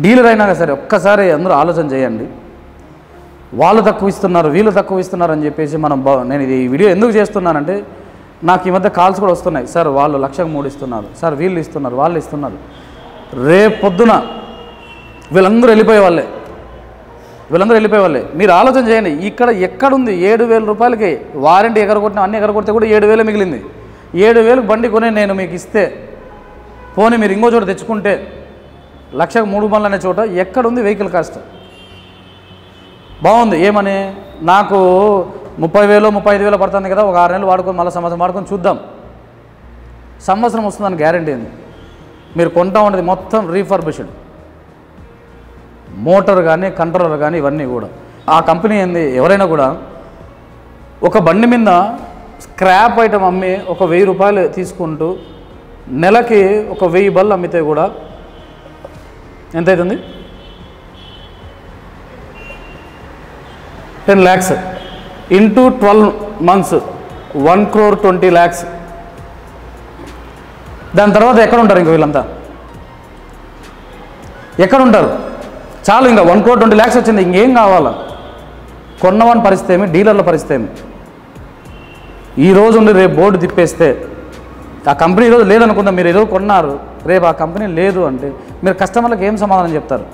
Dealer అయినా సరే ఒక్కసారి అందరూ ఆలోచన చేయండి. వాళ్ళు తక్కువ ఇస్తున్నారు, వీళ్ళు తక్కువ ఇస్తున్నారు అని చెప్పేసి నేను ఇది వీడియో ఎందుకు చేస్తున్నానంటే, నాకు ఈ మధ్య కాల్స్ కూడా వస్తున్నాయి. సార్ వాళ్ళు 1,03,000 ఇస్తున్నారు, సార్ వీళ్ళు ఇస్తున్నారు, వాళ్ళు ఇస్తున్నారు. రేపు పొద్దున వీళ్ళందరూ వెళ్ళిపోయే వాళ్ళే. మీరు ఆలోచన చేయండి, ఇక్కడ ఎక్కడుంది 7,000 రూపాయలకి వారంటీ ఎగరగొట్టిన అన్నీ ఎగరగొడితే కూడా 7,000 మిగిలింది. 7,000 బండి కొని నేను మీకు ఇస్తే, పోనీ మీరు ఇంకో చోట తెచ్చుకుంటే 1,03,000 అనే చోట ఎక్కడుంది వెహికల్ కాస్ట్? బాగుంది ఏమని, నాకు 30,000 35,000 పడుతుంది కదా, ఒక 6 నెలలు వాడుకొని మళ్ళీ సంవత్సరం వాడుకొని చూద్దాం. సంవత్సరం వస్తుందని గ్యారంటీ ఏంది? మీరు కొంటా ఉండేది మొత్తం రీఫర్బిష్డ్ మోటార్ కానీ కంట్రోలర్ కానీ ఇవన్నీ కూడా. ఆ కంపెనీ ఏంది, ఎవరైనా కూడా ఒక బండి మీద స్క్రాప్ ఐటమ్ అమ్మి ఒక 1,000 రూపాయలు తీసుకుంటూ నెలకి ఒక 1000 బళ్ళు అమ్మితే కూడా ఎంత అవుతుంది? 10 lakhs ఇంటూ 12 months 1,20 lakhs. దాని తర్వాత ఎక్కడ ఉంటారు ఇంక వీళ్ళంతా? ఎక్కడ ఉంటారు? చాలు ఇంకా 1,20 lakhs వచ్చింది, ఇంకేం కావాలా? కొన్నవాని పరిస్థితి ఏమి, డీలర్ల పరిస్థితి ఏమి? ఈరోజు ఉండి రేపు బోర్డు తిప్పేస్తే, ఆ కంపెనీ ఈరోజు లేదనుకుందాం, మీరు ఏదో కొన్నారు, రేపు ఆ కంపెనీ లేదు అంటే మీరు కస్టమర్లకు ఏం సమాధానం చెప్తారు?